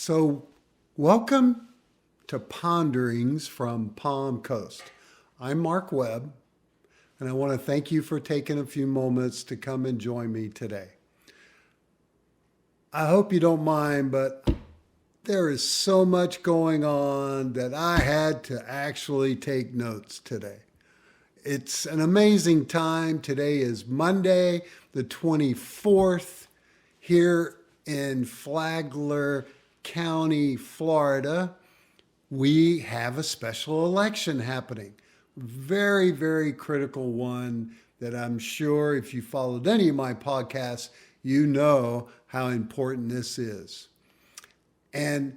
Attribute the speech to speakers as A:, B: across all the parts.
A: So, welcome to Ponderings from Palm Coast. I'm Mark Webb, and I want to thank you for taking a few moments to come and join me today. I hope you don't mind, but there is so much going on that I had to actually take notes today. It's an amazing time. Today is Monday, the 24th, here in Flagler County, Florida. We have a special election happening. Very, very critical one that I'm sure if you followed any of my podcasts, you know how important this is. And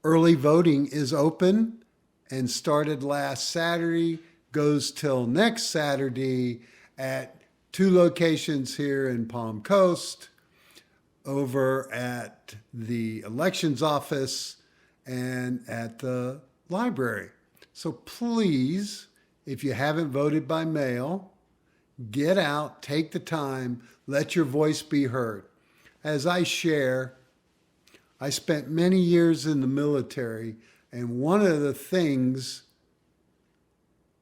A: early voting is open and started last Saturday, goes till next Saturday at two locations here in Palm Coast, over at the elections office and at the library. So please, if you haven't voted by mail, get out, take the time, let your voice be heard. As I share, I spent many years in the military, and one of the things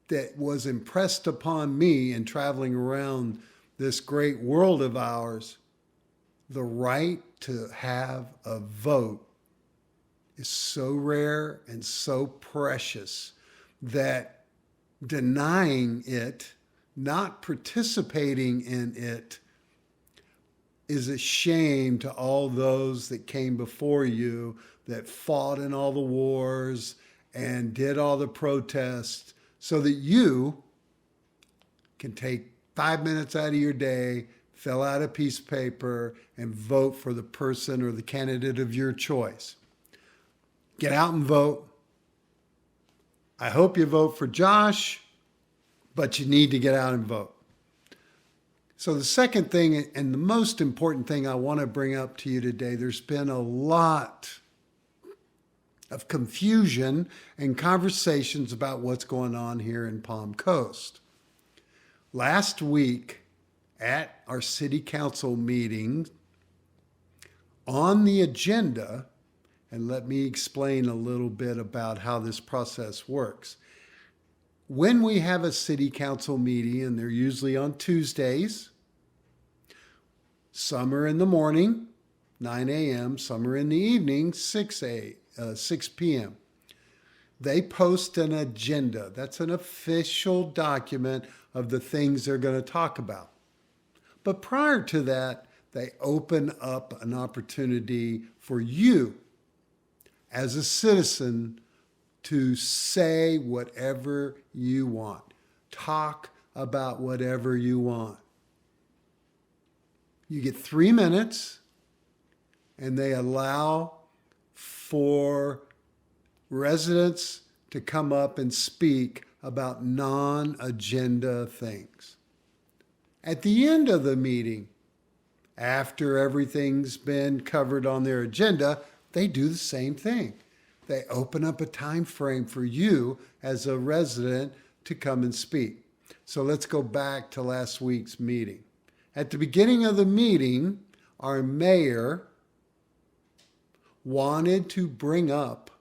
A: that was impressed upon me in traveling around this great world of ours, the right to have a vote is so rare and so precious that denying it, not participating in it, is a shame to all those that came before you, that fought in all the wars and did all the protests, so that you can take 5 minutes out of your day, fill out a piece of paper, and vote for the person or the candidate of your choice. Get out and vote. I hope you vote for Josh, but you need to get out and vote. So the second thing, and the most important thing I want to bring up to you today, there's been a lot of confusion and conversations about what's going on here in Palm Coast. Last week at our city council meeting, on the agenda, and let me explain a little bit about how this process works. When we have a city council meeting, and they're usually on Tuesdays, some are in the morning, 9 a.m., some are in the evening, 6 p.m. They post an agenda. That's an official document of the things they're going to talk about. But prior to that, they open up an opportunity for you as a citizen to say whatever you want. Talk about whatever you want. You get 3 minutes, and they allow for residents to come up and speak about non-agenda things. At the end of the meeting, after everything's been covered on their agenda, they do the same thing. They open up a time frame for you as a resident to come and speak. So let's go back to last week's meeting. At the beginning of the meeting, our mayor wanted to bring up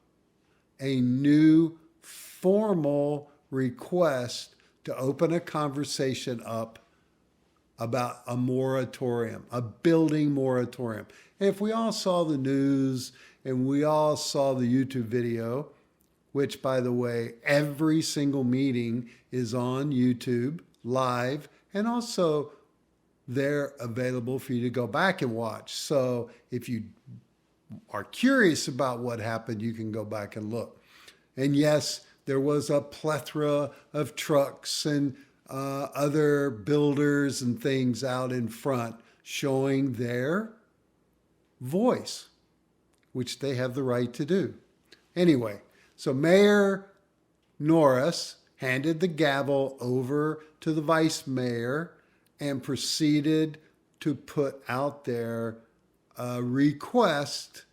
A: a new formal request to open a conversation up about a moratorium, a building moratorium. And if we all saw the news and we all saw the YouTube video, which, by the way, every single meeting is on YouTube live, and also they're available for you to go back and watch. So if you are curious about what happened, you can go back and look. And yes, there was a plethora of trucks and other builders and things out in front showing their voice, which they have the right to do. Anyway, so Mayor Norris handed the gavel over to the vice mayor and proceeded to put out there a request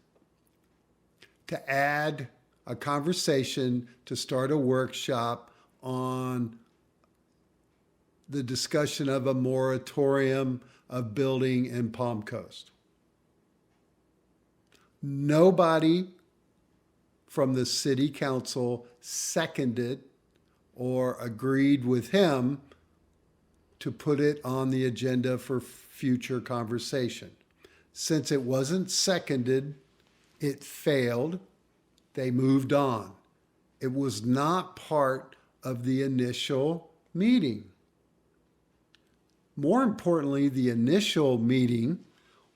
A: to add a conversation to start a workshop on the discussion of a moratorium of building in Palm Coast. Nobody from the city council seconded or agreed with him to put it on the agenda for future conversation. Since it wasn't seconded, it failed. They moved on. It was not part of the initial meeting. More importantly, the initial meeting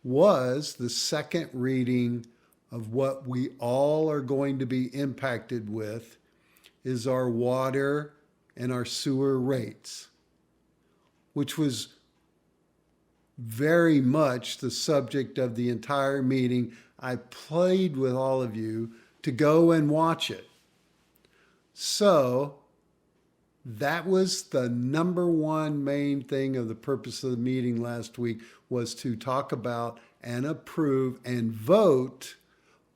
A: was the second reading of what we all are going to be impacted with is our water and our sewer rates, which was very much the subject of the entire meeting. I plead with all of you to go and watch it. So that was the number one main thing of the purpose of the meeting last week, was to talk about and approve and vote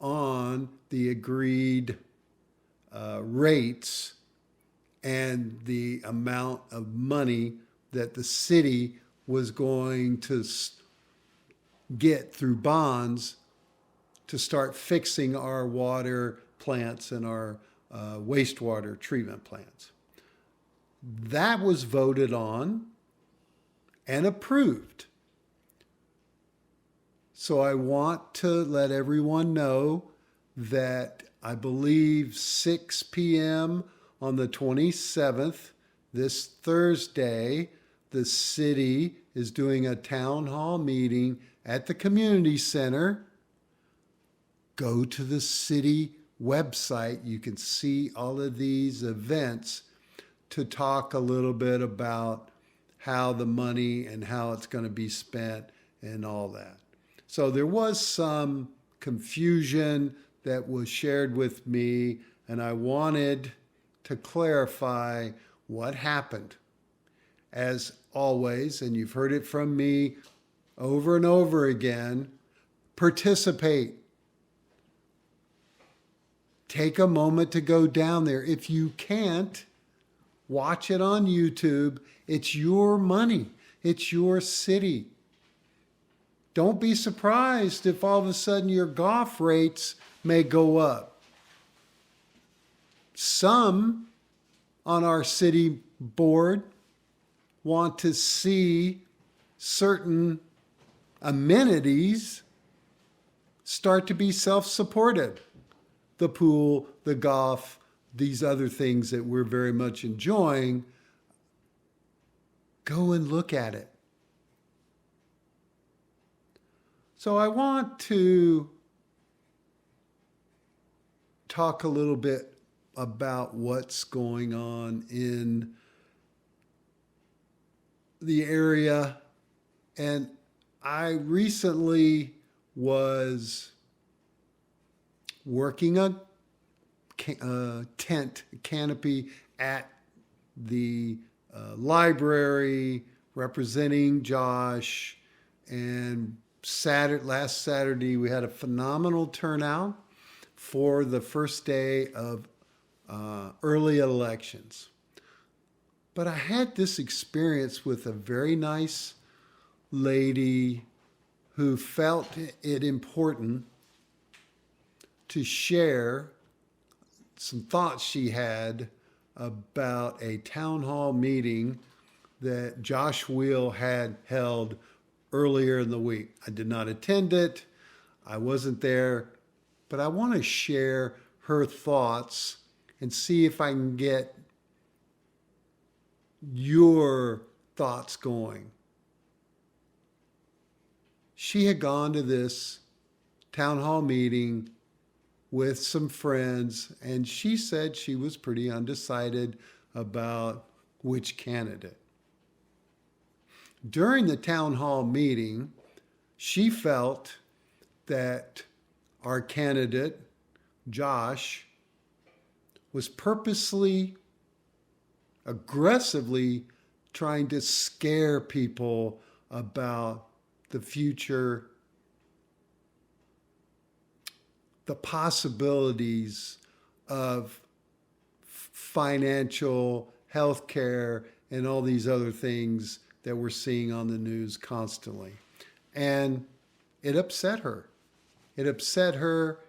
A: on the agreed rates and the amount of money that the city was going to get through bonds to start fixing our water plants and our wastewater treatment plants. That was voted on and approved. So I want to let everyone know that I believe 6 p.m. on the 27th, this Thursday, the city is doing a town hall meeting at the community center. Go to the city website. You can see all of these events to talk a little bit about how the money and how it's going to be spent and all that. So there was some confusion that was shared with me, and I wanted to clarify what happened. As always, and you've heard it from me over and over again, participate. Take a moment to go down there. If you can't, watch it on YouTube. It's your money. It's your city. Don't be surprised if all of a sudden your golf rates may go up. Some on our city board want to see certain amenities start to be self-supported. The pool, the golf, these other things that we're very much enjoying. Go and look at it. So I want to talk a little bit about what's going on in the area. And I recently was working a tent canopy at the library representing Josh. And last Saturday, we had a phenomenal turnout for the first day of early elections. But I had this experience with a very nice lady who felt it important to share some thoughts she had about a town hall meeting that Josh Wheel had held earlier in the week. I did not attend it. I wasn't there, but I want to share her thoughts and see if I can get your thoughts going. She had gone to this town hall meeting with some friends, and she said she was pretty undecided about which candidate. During the town hall meeting, she felt that our candidate, Josh, was purposely, aggressively trying to scare people about the future, the possibilities of financial, healthcare, and all these other things that we're seeing on the news constantly. And it upset her. It upset her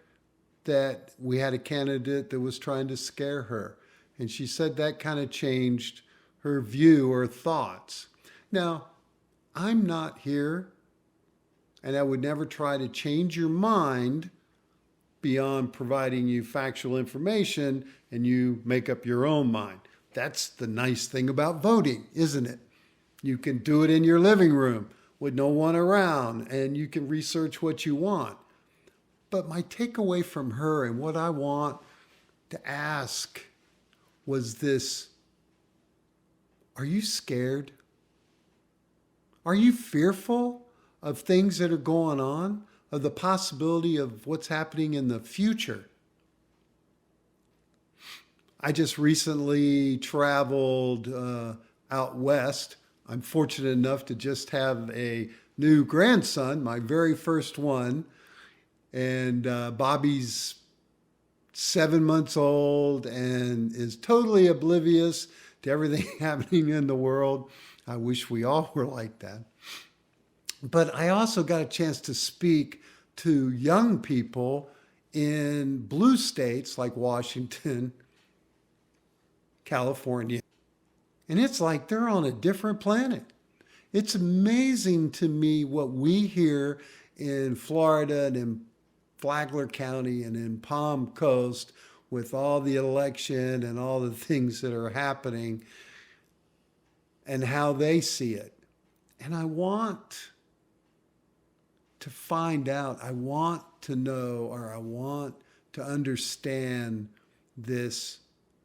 A: that we had a candidate that was trying to scare her. And she said that kind of changed her view or thoughts. Now, I'm not here, and I would never try to change your mind beyond providing you factual information and you make up your own mind. That's the nice thing about voting, isn't it? You can do it in your living room with no one around, and you can research what you want. But my takeaway from her and what I want to ask was this: are you scared? Are you fearful of things that are going on, of the possibility of what's happening in the future? I just recently traveled out west. I'm fortunate enough to just have a new grandson, my very first one. And Bobby's 7 months old and is totally oblivious to everything happening in the world. I wish we all were like that. But I also got a chance to speak to young people in blue states like Washington, California. And it's like they're on a different planet. It's amazing to me what we hear in Florida and in Flagler County and in Palm Coast with all the election and all the things that are happening and how they see it. And I want to find out, I want to know, or I want to understand this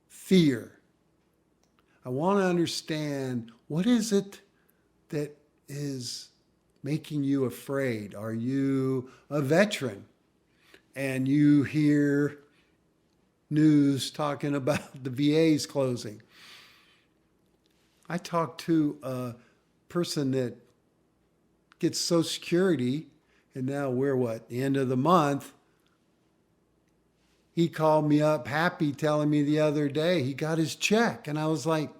A: fear. I want to understand, what is it that is making you afraid? Are you a veteran and you hear news talking about the VA's closing? I talked to a person that gets Social Security, and now we're the end of the month. He called me up happy, telling me the other day he got his check. And I was like,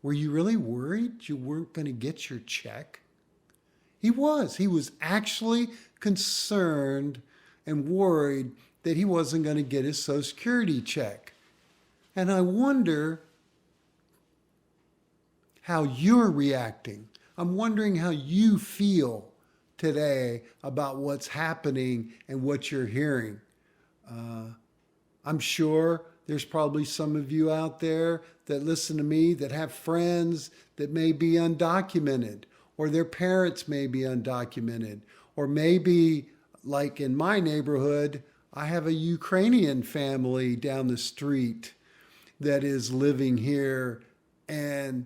A: were you really worried you weren't going to get your check? He was. He was actually concerned and worried that he wasn't going to get his Social Security check. And I wonder how you're reacting. I'm wondering how you feel today about what's happening and what you're hearing. I'm sure there's probably some of you out there that listen to me that have friends that may be undocumented, or their parents may be undocumented, or maybe, like in my neighborhood, I have a Ukrainian family down the street that is living here and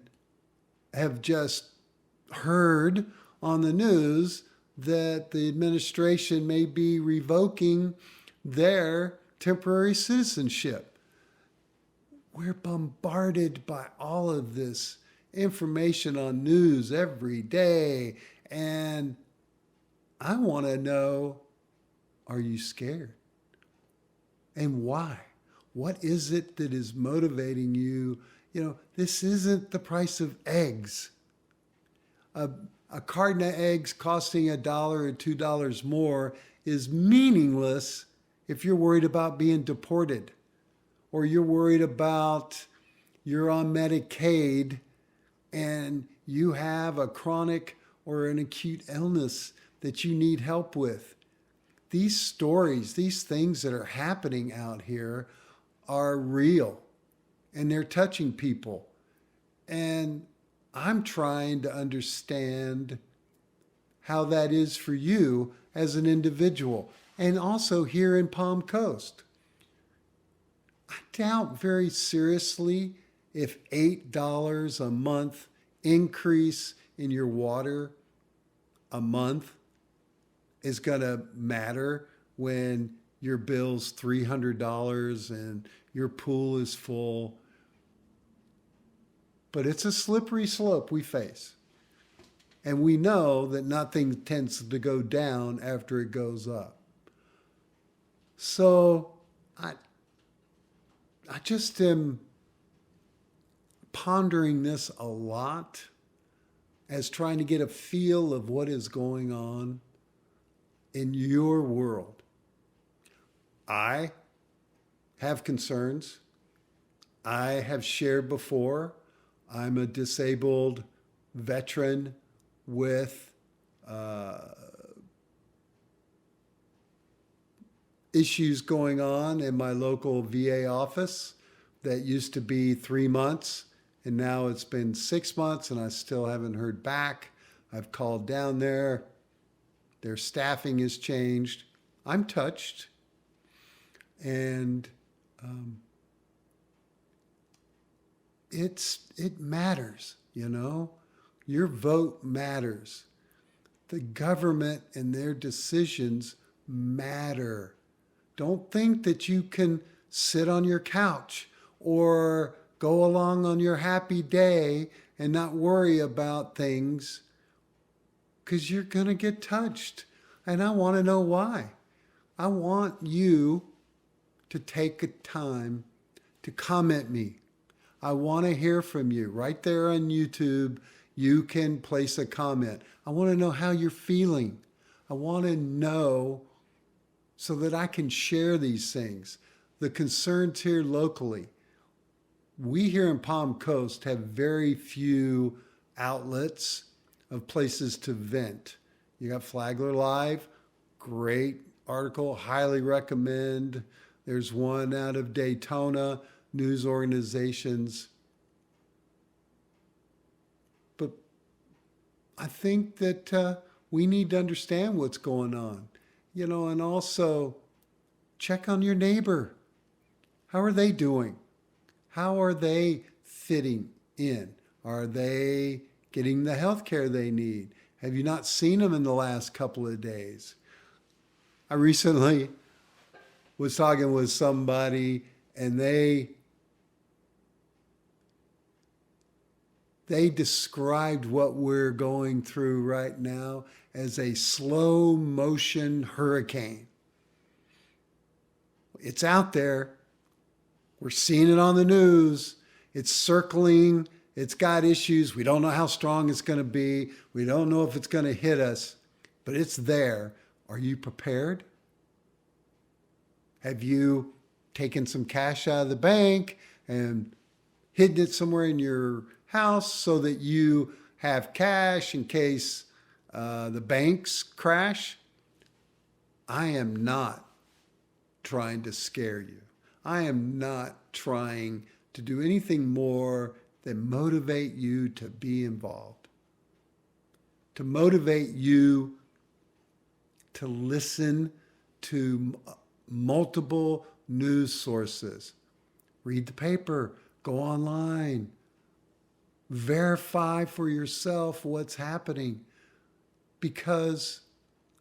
A: have just heard on the news that the administration may be revoking their temporary citizenship. We're bombarded by all of this information on news every day, and I want to know, are you scared? And why? What is it that is motivating you? This isn't the price of eggs. A carton of eggs costing $1 or $2 more is meaningless if you're worried about being deported, or you're worried about you're on Medicaid and you have a chronic or an acute illness that you need help with. These stories, these things that are happening out here are real, and they're touching people. And I'm trying to understand how that is for you as an individual, and also here in Palm Coast. I doubt very seriously if $8 a month increase in your water a month is going to matter when your bill's $300 and your pool is full. But it's a slippery slope we face. And we know that nothing tends to go down after it goes up. So I just am pondering this a lot as trying to get a feel of what is going on in your world. I have concerns. I have shared before, I'm a disabled veteran with issues going on in my local VA office that used to be 3 months, and now it's been 6 months and I still haven't heard back. I've called down there. Their staffing has changed. I'm touched. And it matters, you know. Your vote matters. The government and their decisions matter. Don't think that you can sit on your couch or go along on your happy day and not worry about things, because you're going to get touched. And I want to know why. I want you to take a time to comment me. I want to hear from you. Right there on YouTube, you can place a comment. I want to know how you're feeling. I want to know so that I can share these things. The concerns here locally. We here in Palm Coast have very few outlets of places to vent. You got Flagler Live, great article, highly recommend. There's one out of Daytona, news organizations. But I think that we need to understand what's going on, you know, and also check on your neighbor. How are they doing? How are they fitting in? Are they getting the health care they need? Have you not seen them in the last couple of days? I recently was talking with somebody, and they described what we're going through right now as a slow motion hurricane. It's out there. We're seeing it on the news. It's circling. It's got issues. We don't know how strong it's going to be. We don't know if it's going to hit us, but it's there. Are you prepared? Have you taken some cash out of the bank and hidden it somewhere in your house so that you have cash in case the banks crash? I am not trying to scare you. I am not trying to do anything more than motivate you to be involved, to motivate you to listen to multiple news sources. Read the paper, go online, verify for yourself what's happening, because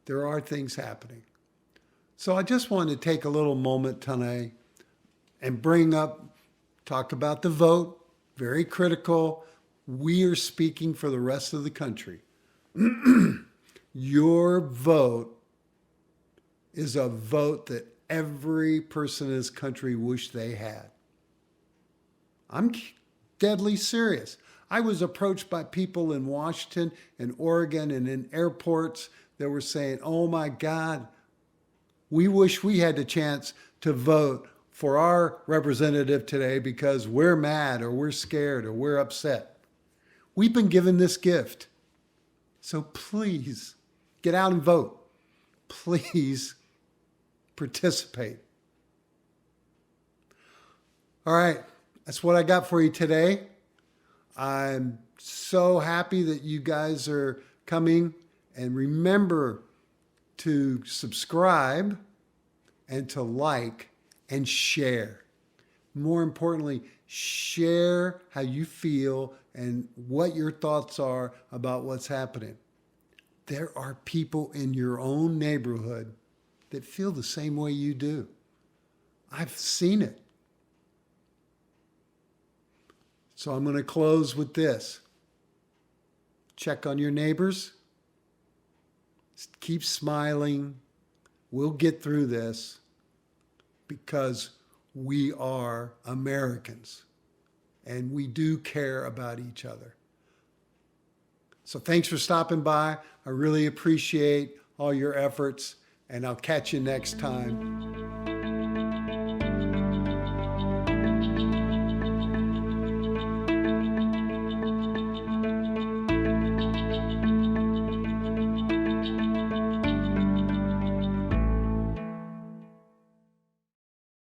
A: there are things happening. So I just wanted to take a little moment tonight and talk about the vote. Very critical. We are speaking for the rest of the country. Your vote is a vote that every person in this country wish they had. I'm deadly serious. I was approached by people in Washington and Oregon and in airports that were saying, oh my God, we wish we had the chance to vote for our representative today because we're mad or we're scared or we're upset. We've been given this gift. So please get out and vote. Please participate. All right, that's what I got for you today. I'm so happy that you guys are coming, and remember to subscribe and to like and share. More importantly, share how you feel and what your thoughts are about what's happening. There are people in your own neighborhood that feel the same way you do. I've seen it. So I'm going to close with this. Check on your neighbors. Keep smiling. We'll get through this because we are Americans and we do care about each other. So thanks for stopping by. I really appreciate all your efforts, and I'll catch you next time.